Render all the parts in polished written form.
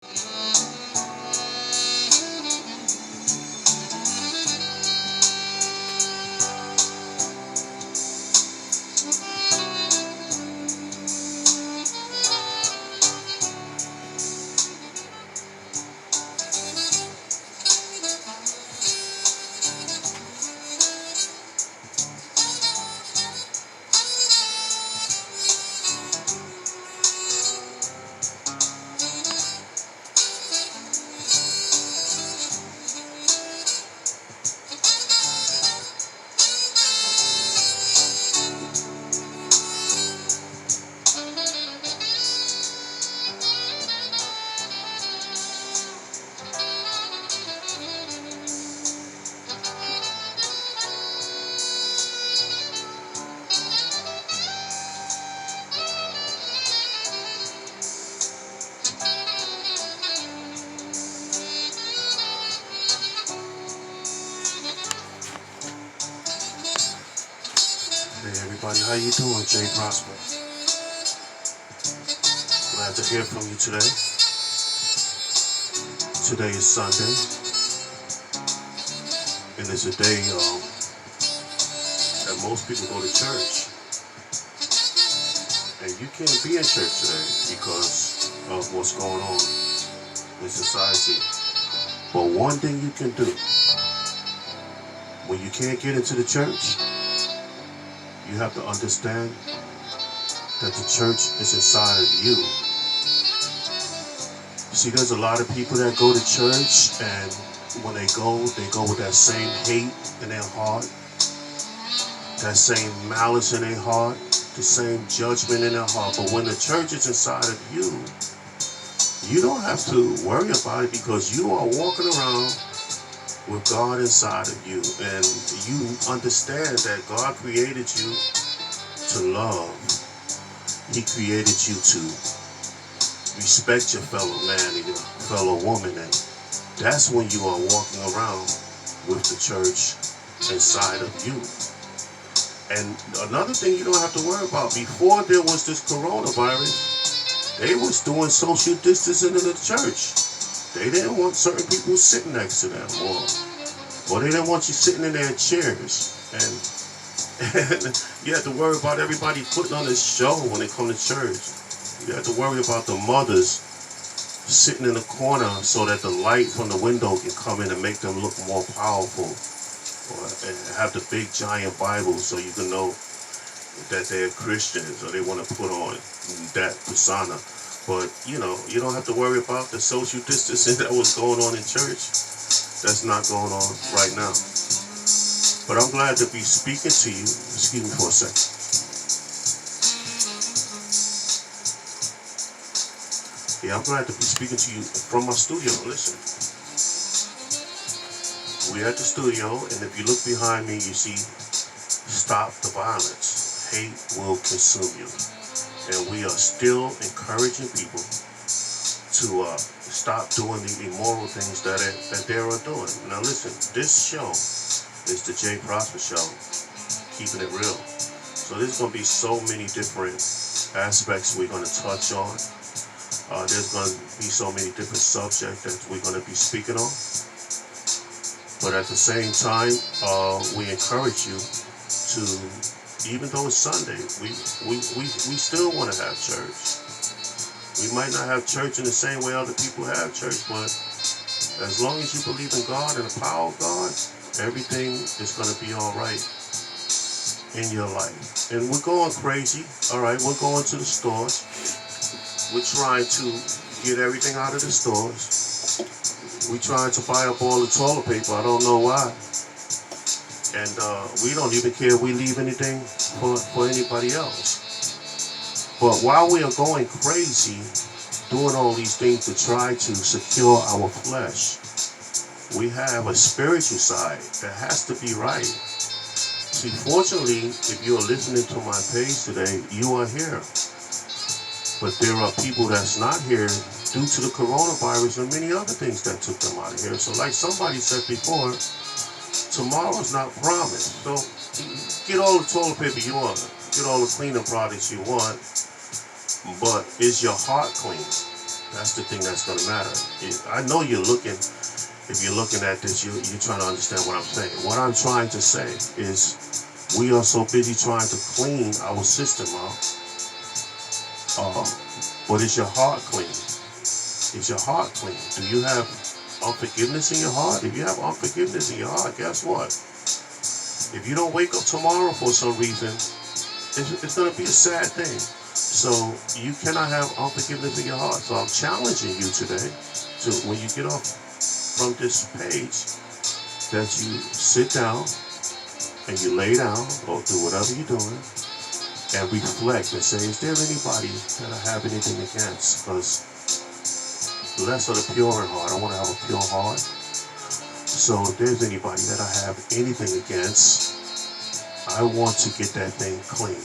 Hey everybody, how you doing? J PROSPA. Glad to hear from you today. Today is Sunday, and it's a day that most people go to church. And you can't be in church today because of what's going on in society. But one thing you can do, when you can't get into the church, you have to understand that the church is inside of you. See, there's a lot of people that go to church, and when they go with that same hate in their heart, that same malice in their heart, the same judgment in their heart. But when the church is inside of you, you don't have to worry about it because you are walking around with God inside of you, and you understand that God created you to love. He created you to respect your fellow man and your fellow woman, and that's when you are walking around with the church inside of you. And another thing you don't have to worry about, before there was this coronavirus, they was doing social distancing in the church. They didn't want certain people sitting next to them, or they didn't want you sitting in their chairs. And you had to worry about everybody putting on a show when they come to church. You had to worry about the mothers sitting in the corner so that the light from the window can come in and make them look more powerful. And have the big giant Bible so you can know that they're Christians, or they want to put on that persona. But you don't have to worry about the social distancing that was going on in church. That's not going on right now. But I'm glad to be speaking to you. Excuse me for a second. Yeah, I'm glad to be speaking to you from my studio. Listen. We're at the studio, and if you look behind me, you see "Stop the Violence. Hate will consume you." And we are still encouraging people to stop doing the immoral things that they are doing. Now listen, this show is the J PROSPA show, keeping it real. So there's going to be so many different aspects we're going to touch on. There's going to be so many different subjects that we're going to be speaking on. But at the same time, we encourage you to, even though it's Sunday, we still want to have church. We might not have church in the same way other people have church, but as long as you believe in God and the power of God, everything is going to be all right in your life. And we're going crazy. All right, we're going to the stores. We're trying to get everything out of the stores. We trying to buy up all the toilet paper. I don't know why. And we don't even care if we leave anything for anybody else. But while we are going crazy, doing all these things to try to secure our flesh, we have a spiritual side that has to be right. See, fortunately, if you're listening to my page today, you are here. But there are people that's not here due to the coronavirus and many other things that took them out of here. So like somebody said before, tomorrow's not promised. So get all the toilet paper you want, get all the cleaning products you want, but is your heart clean? That's the thing that's gonna matter. I know you're looking. If you're looking at this, you're trying to understand what I'm saying. What I'm trying to say is, we are so busy trying to clean our system out. But is your heart clean? Is your heart clean? Do you have unforgiveness in your heart? If you have unforgiveness in your heart, guess what? If you don't wake up tomorrow for some reason, it's going to be a sad thing. So you cannot have unforgiveness in your heart. So I'm challenging you today to, when you get off from this page, that you sit down and you lay down or do whatever you're doing and reflect and say, is there anybody that I have anything against? Because blessed are the pure in heart. I want to have a pure heart. So if there's anybody that I have anything against, I want to get that thing clean.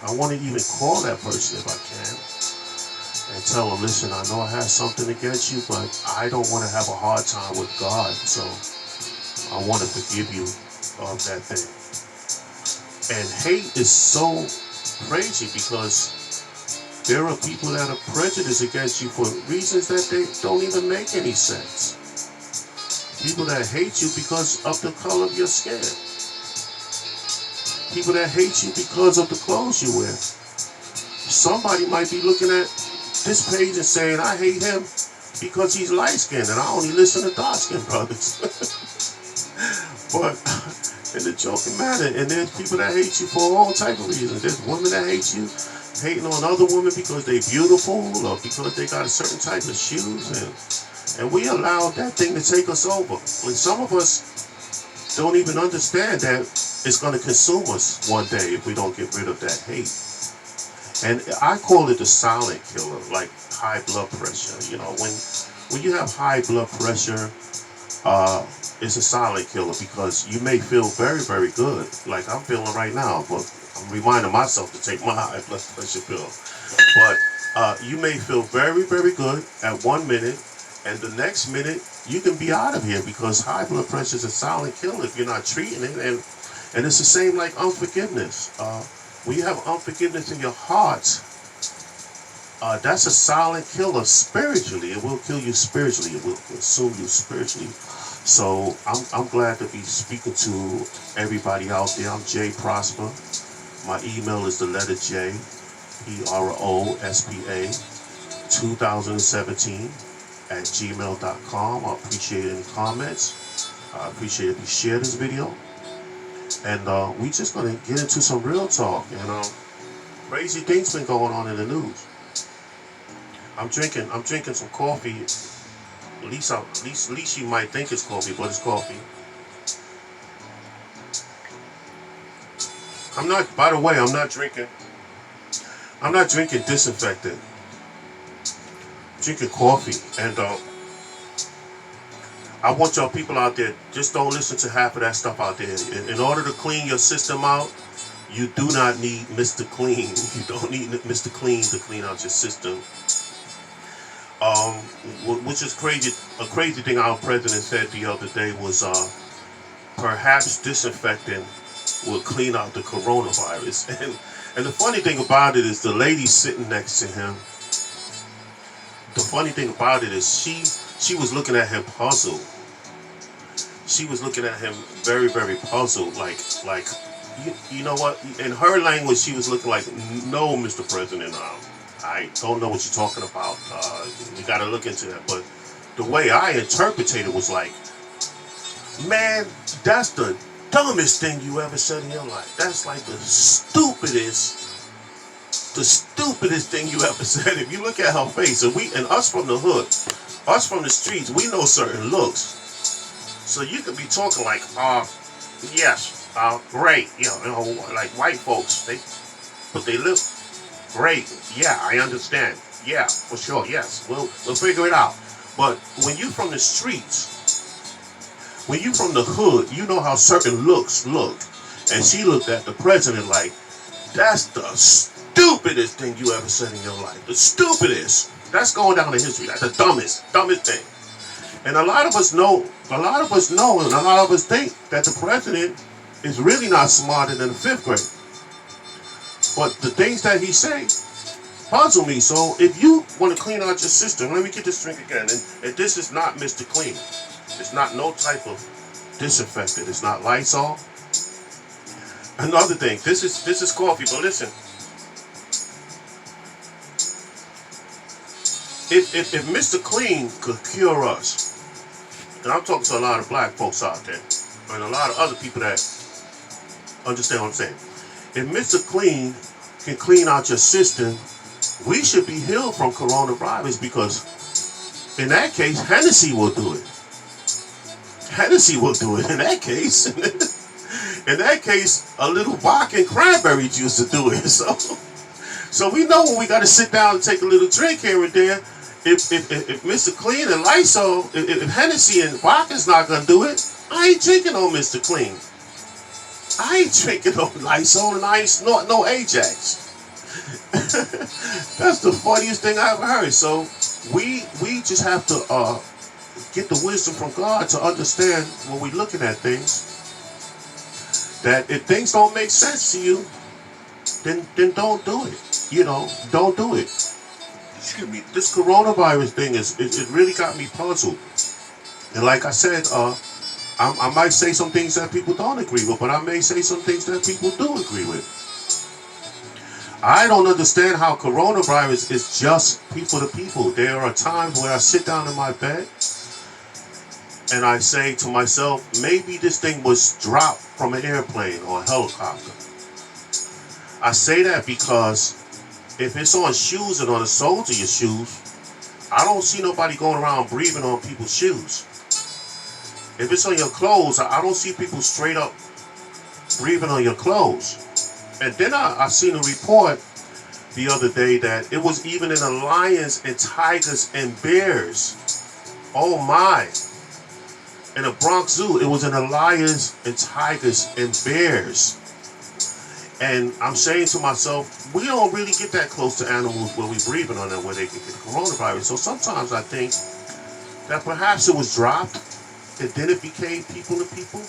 I want to even call that person if I can and tell them, listen, I know I have something against you, but I don't want to have a hard time with God. So I want to forgive you of that thing. And hate is so crazy because there are people that are prejudiced against you for reasons that they don't even make any sense. People that hate you because of the color of your skin. People that hate you because of the clothes you wear. Somebody might be looking at this page and saying, I hate him because he's light-skinned and I only listen to dark-skinned brothers. But in the joking matter, and there's people that hate you for all type of reasons. There's women that hate you, hating on other women because they're beautiful or because they got a certain type of shoes, and we allow that thing to take us over. And some of us don't even understand that it's going to consume us one day if we don't get rid of that hate. And I call it the silent killer, like high blood pressure. You know, when you have high blood pressure, it's a silent killer because you may feel very, very good, like I'm feeling right now, but I'm reminding myself to take my high blood pressure pill. But you may feel very, very good at 1 minute, and the next minute you can be out of here because high blood pressure is a silent killer if you're not treating it. And it's the same like unforgiveness. When you have unforgiveness in your heart, that's a silent killer spiritually. It will kill you spiritually. It will consume you spiritually. So I'm glad to be speaking to everybody out there. I'm J PROSPA. My email is the letter J, PROSPA 2017 at gmail.com. I appreciate any comments. I appreciate if you share this video. And we just gonna get into some real talk. And crazy things been going on in the news. I'm drinking some coffee. At least you might think it's coffee, but it's coffee. By the way, I'm not drinking disinfectant. I'm drinking coffee. And I want y'all people out there, just don't listen to half of that stuff out there. In order to clean your system out, you do not need Mr. Clean. You don't need Mr. Clean to clean out your system. Which is crazy. A crazy thing our president said the other day was perhaps disinfectant will clean out the coronavirus. And the funny thing about it is the lady sitting next to him. The funny thing about it is she was looking at him puzzled. She was looking at him very, very puzzled. Like you know what? In her language, she was looking like, no, Mr. President, I don't know what you're talking about. We got to look into that. But the way I interpreted it was like, man, that's the dumbest thing you ever said in your life. That's like the stupidest thing you ever said. If you look at her face, and us from the hood, us from the streets, we know certain looks. So you could be talking like, yes, great, you know, like white folks, but they live great. Yeah, I understand. Yeah, for sure. Yes, we'll figure it out. But when you from the streets, when you from the hood, you know how certain looks look. And she looked at the president like, that's the stupidest thing you ever said in your life. The stupidest. That's going down in history. That's the dumbest thing. And a lot of us know, and a lot of us think that the president is really not smarter than the 5th grade. But the things that he say, puzzle me. So if you want to clean out your system, let me get this drink again. And this is not Mr. Clean. It's not no type of disinfectant. It's not Lysol. Another thing, this is coffee, but listen. If Mr. Clean could cure us, and I'm talking to a lot of black folks out there, and a lot of other people that understand what I'm saying. If Mr. Clean can clean out your system, we should be healed from coronavirus, because in that case, Hennessy will do it. Hennessy will do it in that case. In that case, a little vodka and cranberry juice will do it. So we know when we got to sit down and take a little drink here and there. If Mr. Clean and Lysol, if Hennessy and vodka's not gonna do it, I ain't drinking on Mr. Clean. I ain't drinking on Lysol, and I ain't snorting no Ajax. That's the funniest thing I ever heard. So we just have to get the wisdom from God to understand when we're looking at things, that if things don't make sense to you, then don't do it. You know, don't do it. Excuse me. This coronavirus thing it really got me puzzled. And like I said, I might say some things that people don't agree with, but I may say some things that people do agree with. I don't understand how coronavirus is just people to people. There are times where I sit down in my bed and I say to myself, maybe this thing was dropped from an airplane or a helicopter. I say that because if it's on shoes and on the soles of your shoes, I don't see nobody going around breathing on people's shoes. If it's on your clothes, I don't see people straight up breathing on your clothes. And then I seen a report the other day that it was even in the lions and tigers and bears. Oh my. In the Bronx Zoo, it was in the lions and tigers and bears. And I'm saying to myself, we don't really get that close to animals where we're breathing on them where they can get coronavirus. So sometimes I think that perhaps it was dropped and then it became people to people.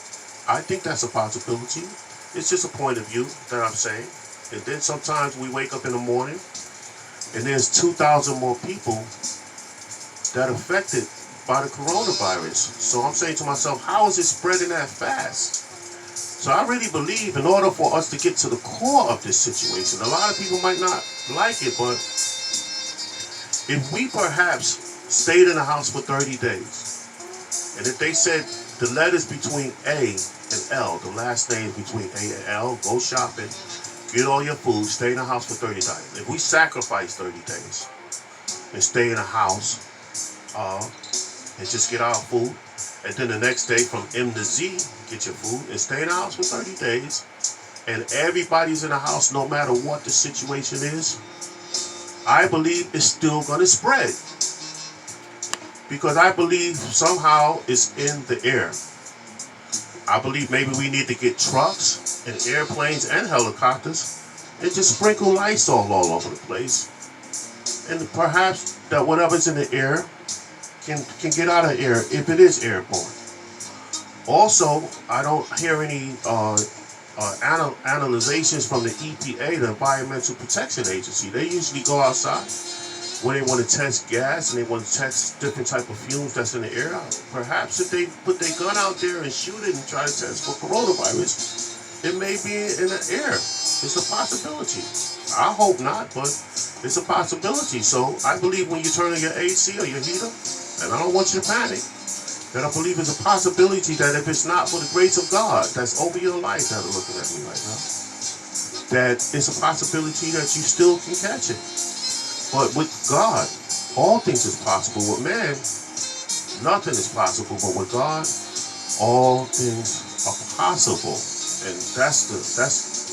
I think that's a possibility. It's just a point of view that I'm saying. And then sometimes we wake up in the morning and there's 2,000 more people that are affected by the coronavirus. So I'm saying to myself, how is it spreading that fast? So I really believe in order for us to get to the core of this situation, a lot of people might not like it, but if we perhaps stayed in the house for 30 days, and if they said the letters between A and L, the last names between A and L, go shopping, get all your food, stay in the house for 30 days. If we sacrifice 30 days and stay in the house and just get our food, and then the next day from M to Z, get your food and stay in the house for 30 days, and everybody's in the house no matter what the situation is, I believe it's still going to spread. Because I believe somehow it's in the air. I believe maybe we need to get trucks and airplanes and helicopters and just sprinkle Lysol all over the place. And perhaps that whatever's in the air can get out of air if it is airborne. Also, I don't hear any analyzations from the EPA, the Environmental Protection Agency. They usually go outside when they want to test gas and they want to test different type of fumes that's in the air. Perhaps if they put their gun out there and shoot it and try to test for coronavirus, it may be in the air. It's a possibility. I hope not, but it's a possibility. So I believe when you turn on your AC or your heater, and I don't want you to panic, that I believe it's a possibility that if it's not for the grace of God that's over your life that are looking at me right now, that it's a possibility that you still can catch it. But with God, all things is possible. With man, nothing is possible. But with God, all things are possible. And that's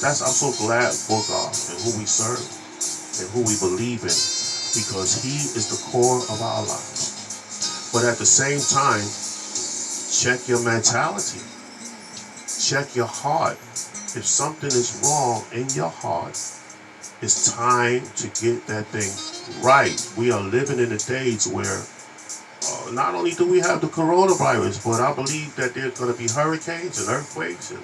I'm so glad for God and who we serve and who we believe in, because He is the core of our lives. But at the same time, check your mentality. Check your heart. If something is wrong in your heart, it's time to get that thing right. We are living in the days where not only do we have the coronavirus, but I believe that there's going to be hurricanes and earthquakes and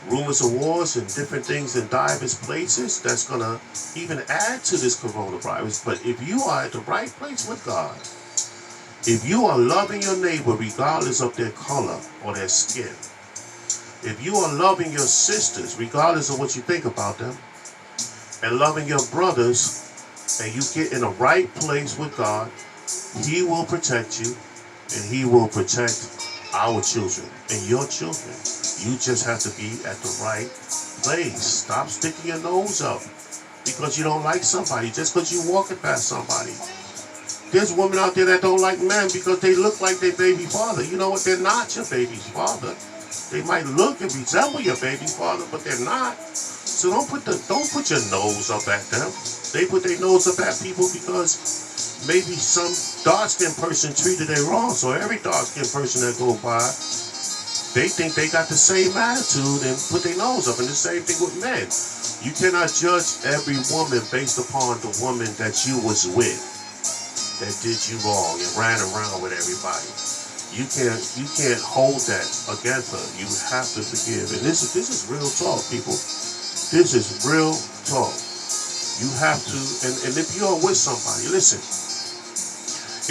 rumors of wars and different things in diverse places that's going to even add to this coronavirus. But if you are at the right place with God, if you are loving your neighbor regardless of their color or their skin, if you are loving your sisters regardless of what you think about them, and loving your brothers, and you get in the right place with God, He will protect you, and He will protect our children and your children. You just have to be at the right place. Stop sticking your nose up because you don't like somebody, just because you're walking past somebody. There's women out there that don't like men because they look like their baby father. You know what? They're not your baby's father. They might look and resemble your baby father, but they're not. So don't put your nose up at them. They put their nose up at people because maybe some dark-skinned person treated them wrong. So every dark-skinned person that go by, they think they got the same attitude and put their nose up. And the same thing with men. You cannot judge every woman based upon the woman that you was with that did you wrong and ran around with everybody. You can't hold that against her. You have to forgive. And this is real talk, people. This is real talk. You have to, and if you're with somebody, listen.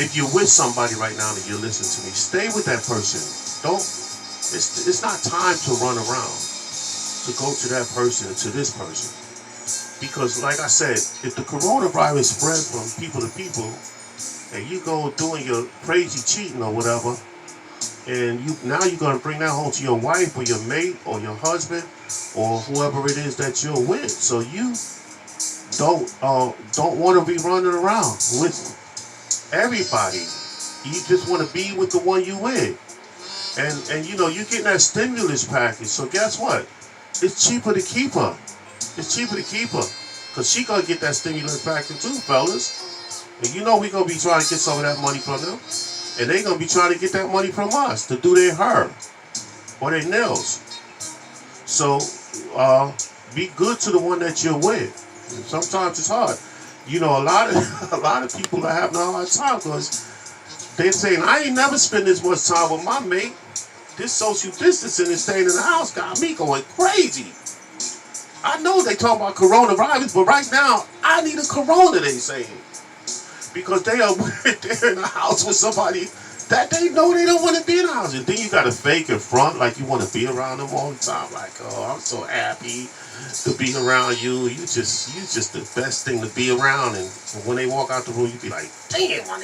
If you're with somebody right now and you're listening to me, stay with that person. It's not time to run around, to go to that person and to this person. Because like I said, if the coronavirus spread from people to people, and you go doing your crazy cheating or whatever, and now you're going to bring that home to your wife or your mate or your husband or whoever it is that you're with. So you don't want to be running around with everybody. You just want to be with the one you with. And you know, you're getting that stimulus package. So guess what? It's cheaper to keep her. It's cheaper to keep her. Because she going to get that stimulus package too, fellas. And you know we're going to be trying to get some of that money from them. And they're going to be trying to get that money from us to do their hair or their nails. So be good to the one that you're with. And sometimes it's hard. You know, a lot of people are having a hard time because they're saying, I ain't never spend this much time with my mate. This social distancing and staying in the house got me going crazy. I know they talk about coronavirus, but right now, I need a corona, they saying. Because they're in the house with somebody that they know they don't want to be in the house. And then you got to fake in front like you want to be around them all the time. Like, oh, I'm so happy to be around you. You just the best thing to be around. And when they walk out the room, you be like, damn, I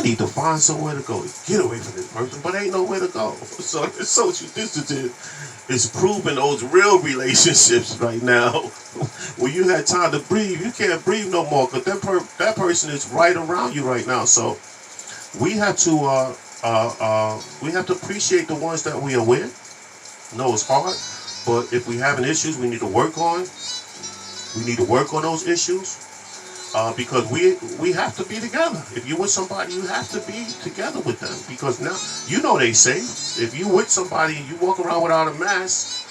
need to find somewhere to go to get away from this person, but ain't nowhere to go. So this social distancing is proving those real relationships right now. When you had time to breathe, you can't breathe no more because that person is right around you right now. So we have to appreciate the ones that we are with. No, it's hard, but if we having issues, we need to work on. We need to work on those issues because we have to be together. If you're with somebody, you have to be together with them because now you know they safe. If you with somebody and you walk around without a mask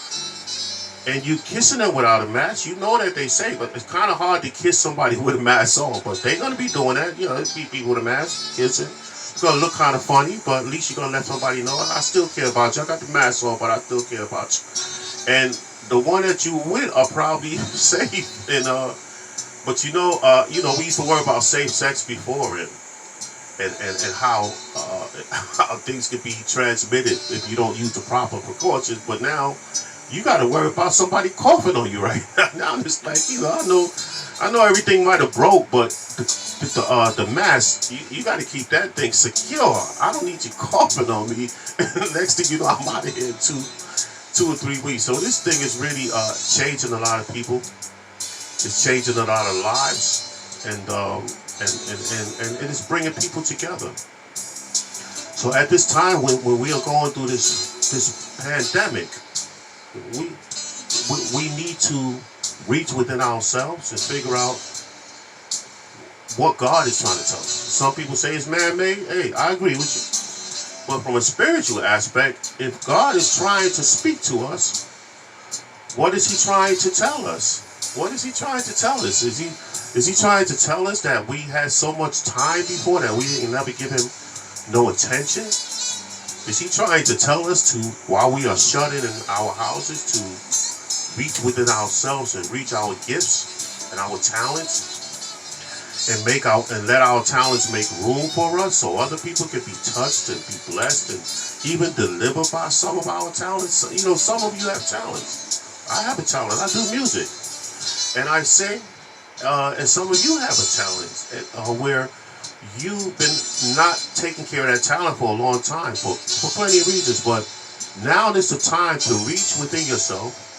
and you kissing them without a mask, you know that they safe. But it's kind of hard to kiss somebody with a mask on. But they're gonna be doing that. You know, there's people with a mask kissing. It's gonna look kind of funny, but at least you're gonna let somebody know I still care about you. I got the mask on, but I still care about you. And the one that you with are probably safe. And but you know, we used to worry about safe sex before and how things could be transmitted if you don't use the proper precautions. But now you got to worry about somebody coughing on you right now. Now it's like, I know everything might have broke, but the mask, you got to keep that thing secure. I don't need you coughing on me. Next thing you know, I'm out of here in 2 or 3 weeks. So this thing is really changing a lot of people. It's changing a lot of lives, and it's bringing people together. So at this time, when we are going through this pandemic, we need to reach within ourselves and figure out what God is trying to tell us. Some people say it's man-made. Hey, I agree with you. But from a spiritual aspect, if God is trying to speak to us, what is He trying to tell us? What is He trying to tell us? Is he trying to tell us that we had so much time before that we didn't ever give Him no attention? Is he trying to tell us to, while we are shut in our houses, to reach within ourselves and reach our gifts and our talents and let our talents make room for us so other people can be touched and be blessed and even delivered by some of our talents? You know, some of you have talents. I have a talent. I do music and I sing. And some of you have a talent where you've been not taking care of that talent for a long time for plenty of reasons. But now is the time to reach within yourself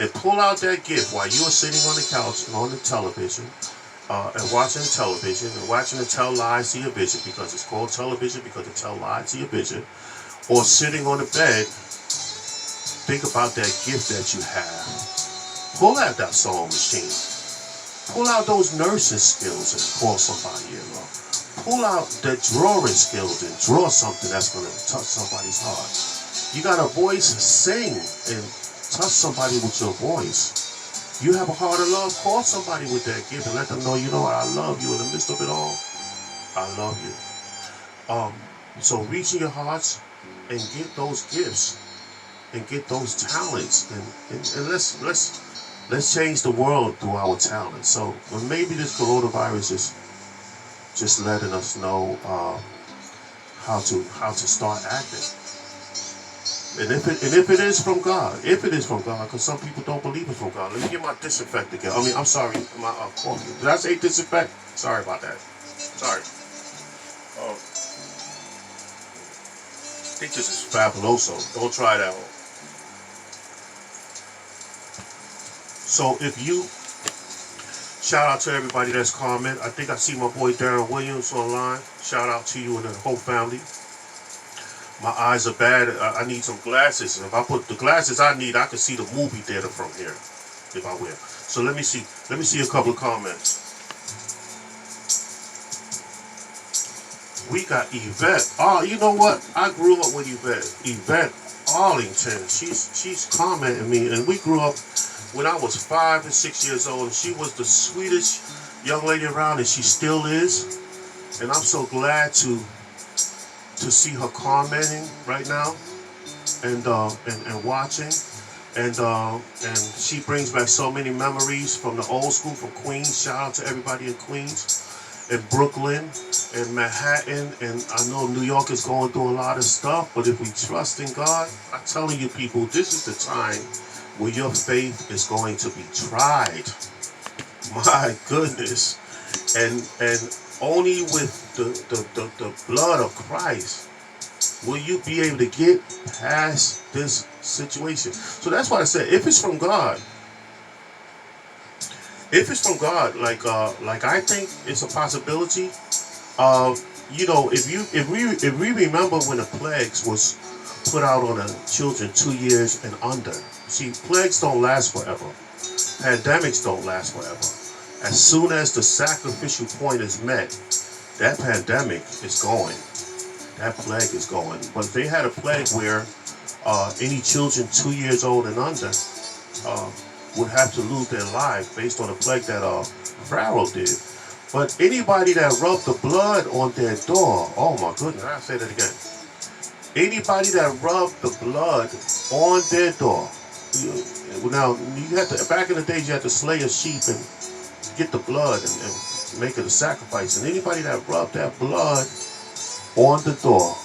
and pull out that gift while you are sitting on the couch and on the television and watching television and watching it tell lies to your vision, because it's called television because it tells lies to your vision, or sitting on the bed. Think about that gift that you have. Pull out that sewing machine. Pull out those nursing skills and call somebody in. Or pull out that drawing skills and draw something that's going to touch somebody's heart. You got a voice, sing and touch somebody with your voice. You have a heart of love, call somebody with that gift and let them know, you know what, I love you in the midst of it all. I love you. So reach in your hearts and get those gifts and get those talents and let's change the world through our talents. So maybe this coronavirus is just letting us know how to start acting. And if it is from God, because some people don't believe it's from God. Let me get my disinfectant again. I'm sorry, my coffee. Did I say disinfect? Sorry about that. Sorry. I think this is fabuloso. Don't try that one. So if you, shout out to everybody that's comment. I think I see my boy Darren Williams online. Shout out to you and the whole family. My eyes are bad. I need some glasses. And if I put the glasses I need, I can see the movie theater from here if I wear. So let me see a couple of comments. We got Yvette. Oh, you know what? I grew up with Yvette. Yvette Arlington. She's commenting me, and we grew up when I was 5 and 6 years old, and she was the sweetest young lady around, and she still is. And I'm so glad to see her commenting right now and watching, and she brings back so many memories from the old school, from Queens. Shout out to everybody in Queens and Brooklyn and Manhattan, and I know New York is going through a lot of stuff, but if we trust in God, I'm telling you people, this is the time where your faith is going to be tried. My goodness. And only with the blood of Christ will you be able to get past this situation. So that's why I said, if it's from God, like I think it's a possibility. You know, if we remember when the plagues was put out on the children 2 years and under. See, plagues don't last forever. Pandemics don't last forever. As soon as the sacrificial point is met, that pandemic is going. That plague is going. But they had a plague where any children 2 years old and under would have to lose their life based on a plague that Pharaoh did. But anybody that rubbed the blood on their door, oh my goodness, I'll say that again. Anybody that rubbed the blood on their door. Now, you had to, back in the days, you had to slay a sheep and get the blood and make it a sacrifice. And anybody that rubbed that blood on the door,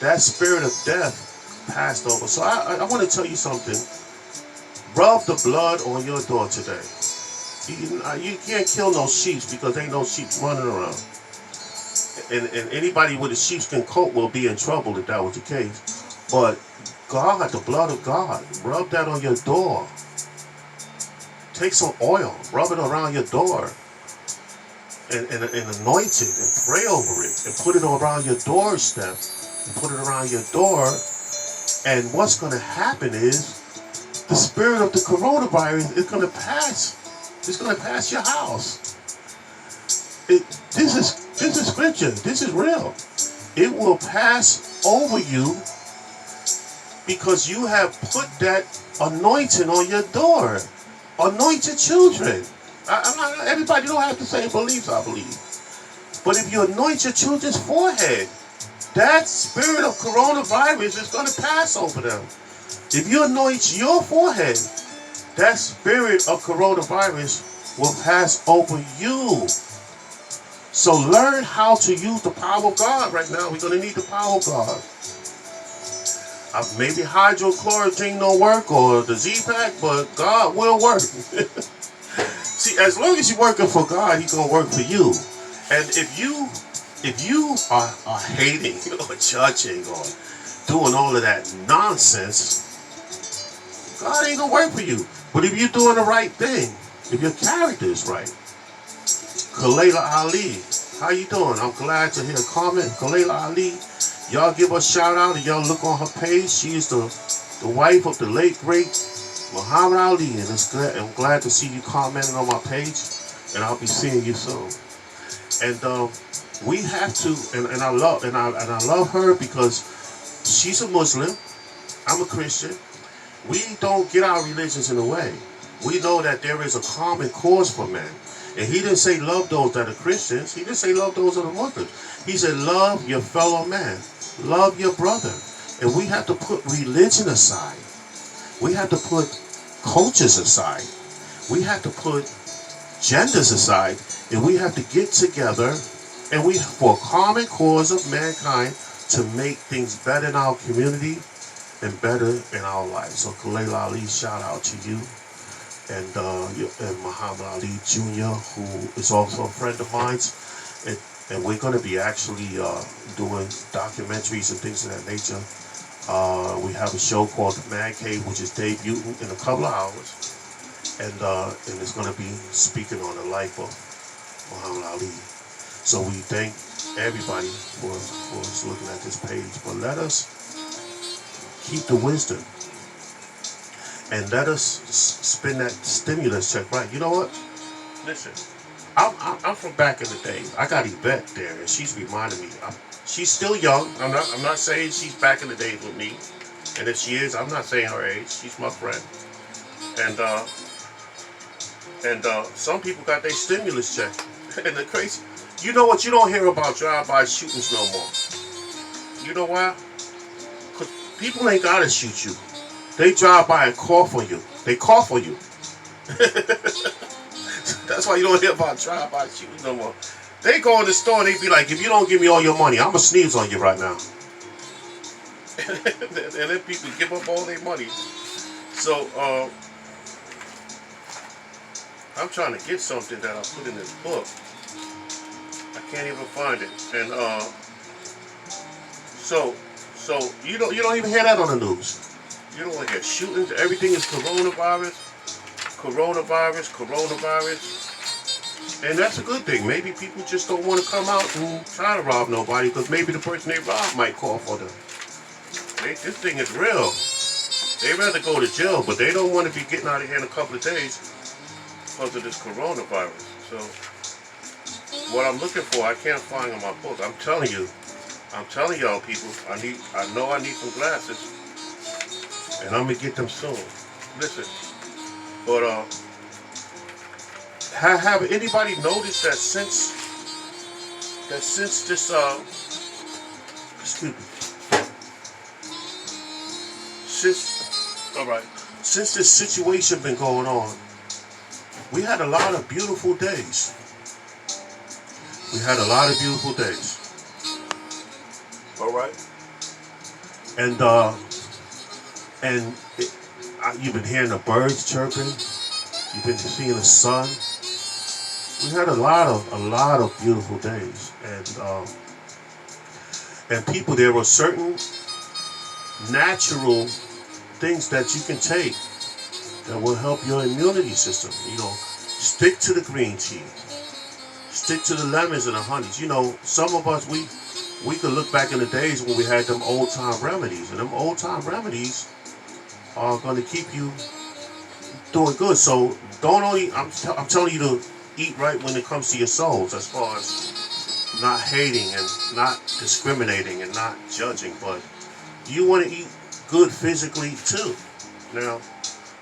that spirit of death passed over. So I want to tell you something. Rub the blood on your door today. You can't kill no sheep because ain't no sheep running around. And anybody with a sheepskin coat will be in trouble if that was the case. But God, the blood of God, rub that on your door. Take some oil, rub it around your door, and anoint it, and pray over it, and put it around your doorstep, and put it around your door. And what's going to happen is the spirit of the coronavirus is going to pass. It's going to pass your house. This is scripture. This is real. It will pass over you because you have put that anointing on your door. Anoint your children. Everybody don't have the same beliefs, I believe. But if you anoint your children's forehead, that spirit of coronavirus is going to pass over them. If you anoint your forehead, that spirit of coronavirus will pass over you. So learn how to use the power of God right now. We're going to need the power of God. Maybe hydrochloroquine don't work or the Z-Pack, but God will work. See, as long as you're working for God, He's going to work for you. And if you are hating or judging or doing all of that nonsense, God ain't going to work for you. But if you're doing the right thing, if your character is right, Kalela Ali, how you doing? I'm glad to hear a comment. Kalela Ali, y'all give her a shout out and y'all look on her page. She is the wife of the late great Muhammad Ali, and I'm glad to see you commenting on my page, and I'll be seeing you soon. And we have to, and I love her because she's a Muslim. I'm a Christian. We don't get our religions in the way. We know that there is a common cause for man. And He didn't say love those that are Christians. He didn't say love those that are Muslims. He said love your fellow man. Love your brother. And we have to put religion aside. We have to put cultures aside. We have to put genders aside. And we have to get together and for a common cause of mankind to make things better in our community and better in our lives. So Kalela Ali, shout out to you. And Muhammad Ali Jr., who is also a friend of mine. And we're going to be actually doing documentaries and things of that nature. We have a show called The Man Cave, which is debuting in a couple of hours. And it's going to be speaking on the life of Muhammad Ali. So we thank everybody for looking at this page. But let us keep the wisdom. And let us spend that stimulus check right. You know what? Listen, I'm from back in the day. I got Yvette there, and she's reminding me. She's still young. I'm not saying she's back in the days with me. And if she is, I'm not saying her age. She's my friend. And some people got their stimulus check. And the crazy, you know what? You don't hear about drive-by shootings no more. You know why? Because people ain't gotta shoot you. They drive by and cough on you. They cough on you. That's why you don't hear about drive-by shootings no more. They go in the store and they be like, if you don't give me all your money, I'm going to sneeze on you right now. And then people give up all their money. So, I'm trying to get something that I put in this book. I can't even find it. And, so you don't even hear that on the news. You don't want to hear shootings. Everything is coronavirus. And that's a good thing. Maybe people just don't want to come out and try to rob nobody because maybe the person they robbed might call for them. This thing is real. They'd rather go to jail, but they don't want to be getting out of here in a couple of days because of this coronavirus. So what I'm looking for, I can't find in my book. I'm telling y'all people, I know I need some glasses. And I'm going to get them soon. Listen. But, have anybody noticed that since this, excuse me. Since this situation been going on, we had a lot of beautiful days. Alright? And you've been hearing the birds chirping. You've been seeing the sun. We had a lot of beautiful days, and people. There were certain natural things that you can take that will help your immunity system. You know, stick to the green tea. Stick to the lemons and the honeys. You know, some of us we could look back in the days when we had them old time remedies, and them old time remedies are going to keep you doing good. So I'm telling you to eat right when it comes to your souls, as far as not hating and not discriminating and not judging. But you want to eat good physically too. Now,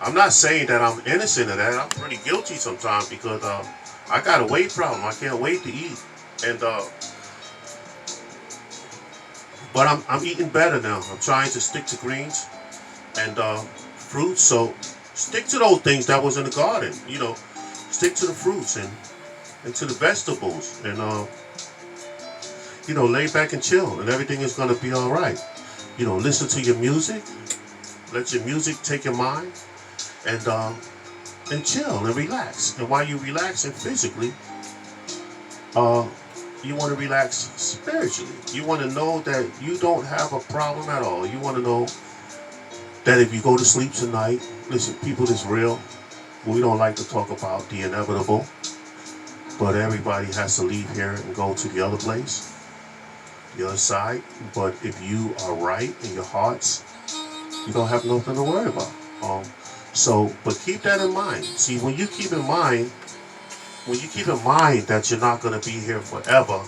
I'm not saying that I'm innocent of that. I'm pretty guilty sometimes because I got a weight problem. I can't wait to eat. And But I'm eating better now. I'm trying to stick to greens and fruits. So stick to those things that was in the garden. You know, stick to the fruits and to the vegetables, and you know, lay back and chill, and everything is gonna be all right. You know, listen to your music. Let your music take your mind, and chill and relax. And while you relaxing physically, uh, you want to relax spiritually. You want to know that you don't have a problem at all. You want to know that if you go to sleep tonight, listen, people, this real. We don't like to talk about the inevitable, but everybody has to leave here and go to the other place, the other side. But if you are right in your hearts, you don't have nothing to worry about. But keep that in mind. See, when you keep in mind that you're not going to be here forever,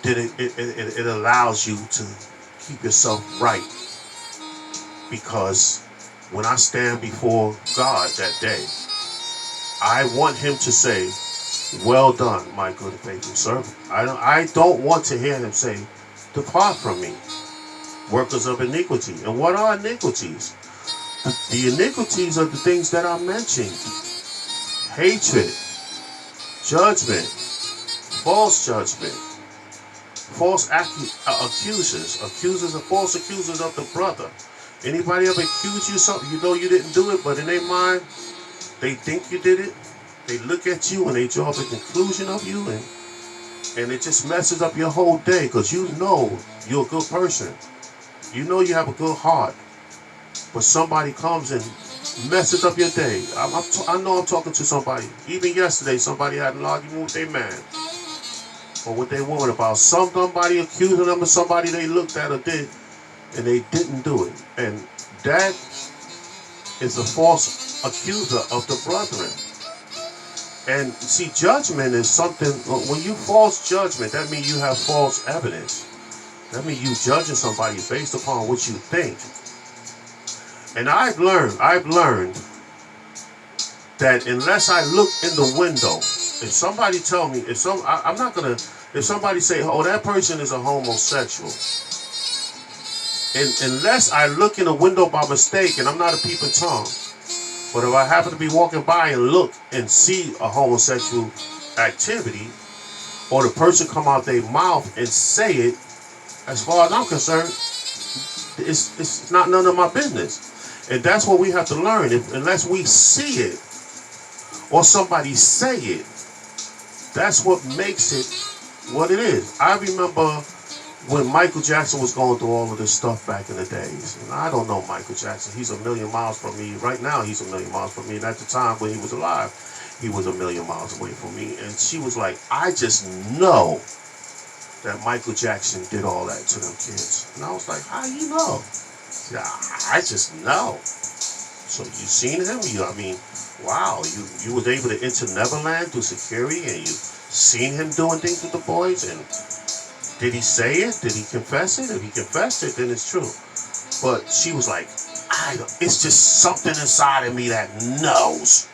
then it allows you to keep yourself right. Because when I stand before God that day, I want Him to say, "Well done, my good and faithful servant." I don't want to hear Him say, "Depart from me, workers of iniquity." And what are iniquities? The iniquities are the things that I mentioned: hatred, judgment, false judgment, false accusers, false accusers of the brother. Anybody ever accuse you of something you know you didn't do it, but in their mind they think you did it? They look at you and they draw the conclusion of you, and it just messes up your whole day, because you know you're a good person. You know you have a good heart, but somebody comes and messes up your day. I know I'm talking to somebody. Even yesterday, somebody had an argument with their man or with their woman about somebody accusing them of somebody they looked at or did, and they didn't do it. And that is a false accuser of the brethren. And see, judgment is something, when you false judgment, that means you have false evidence. That means you judging somebody based upon what you think. And I've learned that unless I look in the window, if somebody tell me, if somebody say, "Oh, that person is a homosexual," and unless I look in the window by mistake, and I'm not a peeping Tom, but if I happen to be walking by and look and see a homosexual activity, or the person come out their mouth and say it, as far as I'm concerned, it's not none of my business. And that's what we have to learn. Unless we see it or somebody say it, that's what makes it what it is. I remember when Michael Jackson was going through all of this stuff back in the days. And I don't know Michael Jackson. He's a million miles from me. Right now, he's a million miles from me. And at the time when he was alive, he was a million miles away from me. And she was like, "I just know that Michael Jackson did all that to them kids." And I was like, "How you know?" "Yeah, I just know." "So you seen him? Wow, you was able to enter Neverland through security, and you seen him doing things with the boys, and did he say it? Did he confess it? If he confessed it, then it's true." But she was like, it's just something inside of me that knows